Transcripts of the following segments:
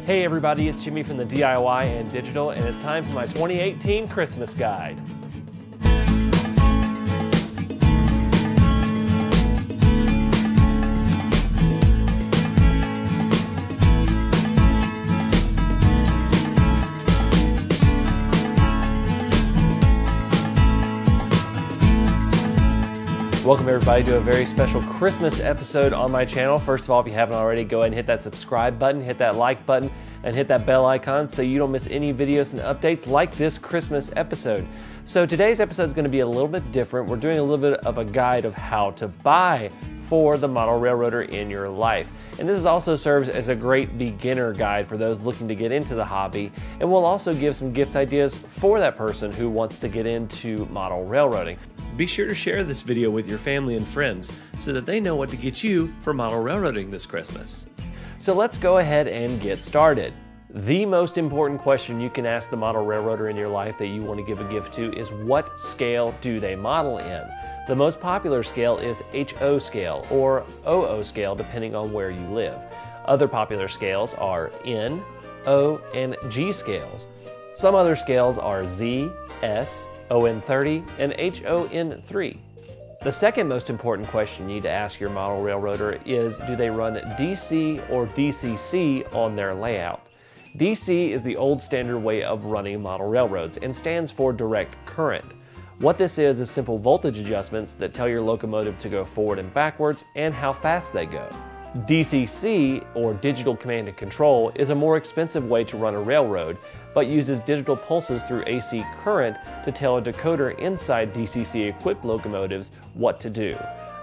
Hey everybody, it's Jimmy from the DIY and Digital, and it's time for my 2018 Christmas guide. Welcome everybody to a very special Christmas episode on my channel. First of all, if you haven't already, go ahead and hit that subscribe button, hit that like button, and hit that bell icon so you don't miss any videos and updates like this Christmas episode. So today's episode is going to be a little bit different. We're doing a little bit of a guide of how to buy for the model railroader in your life. And this also serves as a great beginner guide for those looking to get into the hobby. And we'll also give some gift ideas for that person who wants to get into model railroading. Be sure to share this video with your family and friends so that they know what to get you for model railroading this Christmas. So let's go ahead and get started. The most important question you can ask the model railroader in your life that you want to give a gift to is, what scale do they model in? The most popular scale is HO scale or OO scale depending on where you live. Other popular scales are N, O, and G scales. Some other scales are Z, S, ON30, and HON3. The second most important question you need to ask your model railroader is, do they run DC or DCC on their layout? DC is the old standard way of running model railroads and stands for direct current. What this is simple voltage adjustments that tell your locomotive to go forward and backwards and how fast they go. DCC, or digital command and control, is a more expensive way to run a railroad, but uses digital pulses through AC current to tell a decoder inside DCC equipped locomotives what to do.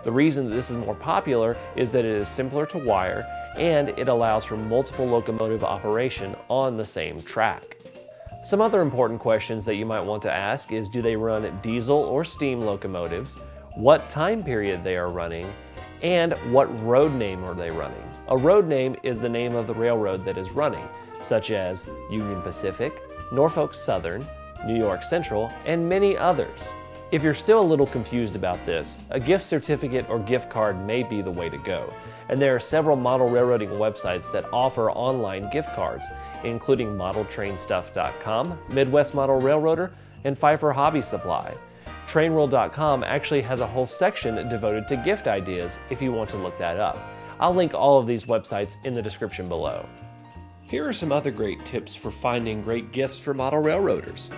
The reason that this is more popular is that it is simpler to wire and it allows for multiple locomotive operation on the same track. Some other important questions that you might want to ask is, do they run diesel or steam locomotives, what time period they are running, and what road name are they running. A road name is the name of the railroad that is running, such as Union Pacific, Norfolk Southern, New York Central, and many others. If you're still a little confused about this, a gift certificate or gift card may be the way to go. And there are several model railroading websites that offer online gift cards, including modeltrainstuff.com, Midwest Model Railroader, and Pfeiffer Hobby Supply. Trainworld.com actually has a whole section devoted to gift ideas if you want to look that up. I'll link all of these websites in the description below. Here are some other great tips for finding great gifts for model railroaders.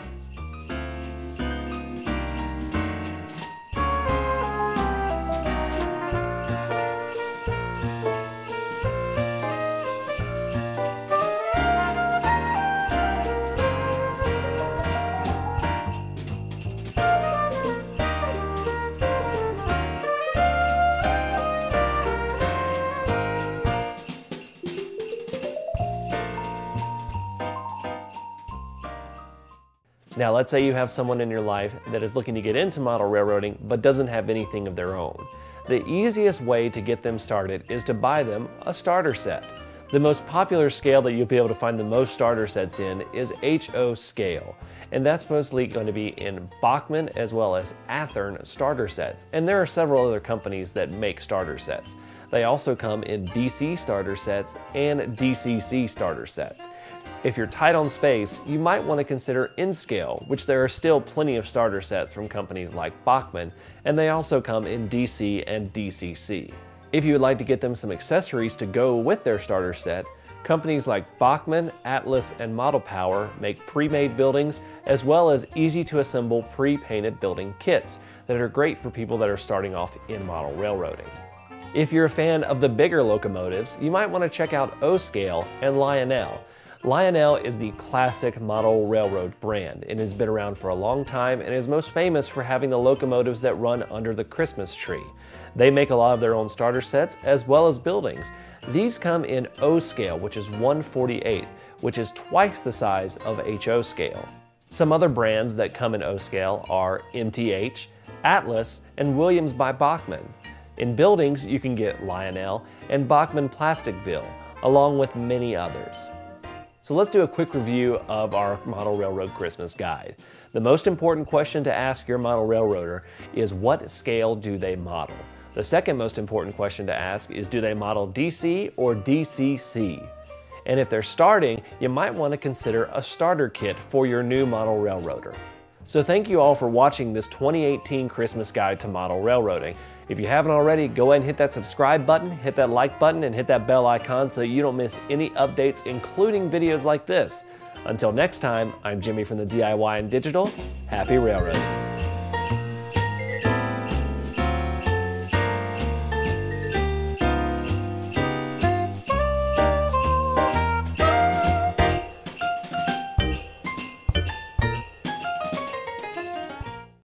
Now let's say you have someone in your life that is looking to get into model railroading but doesn't have anything of their own. The easiest way to get them started is to buy them a starter set. The most popular scale that you'll be able to find the most starter sets in is HO scale, and that's mostly going to be in Bachmann as well as Athearn starter sets, and there are several other companies that make starter sets. They also come in DC starter sets and DCC starter sets. If you're tight on space, you might want to consider N-Scale, which there are still plenty of starter sets from companies like Bachmann, and they also come in DC and DCC. If you would like to get them some accessories to go with their starter set, companies like Bachmann, Atlas, and Model Power make pre-made buildings as well as easy-to-assemble pre-painted building kits that are great for people that are starting off in model railroading. If you're a fan of the bigger locomotives, you might want to check out O-Scale and Lionel. Lionel is the classic model railroad brand and has been around for a long time and is most famous for having the locomotives that run under the Christmas tree. They make a lot of their own starter sets as well as buildings. These come in O scale, which is 1/48, which is twice the size of HO scale. Some other brands that come in O scale are MTH, Atlas, and Williams by Bachmann. In buildings, you can get Lionel and Bachmann Plasticville, along with many others. So let's do a quick review of our model railroad Christmas guide. The most important question to ask your model railroader is, what scale do they model? The second most important question to ask is, do they model DC or DCC? And if they're starting, you might want to consider a starter kit for your new model railroader. So thank you all for watching this 2018 Christmas guide to model railroading. If you haven't already, go ahead and hit that subscribe button, hit that like button, and hit that bell icon so you don't miss any updates, including videos like this. Until next time, I'm Jimmy from the DIY and Digital. Happy railroading.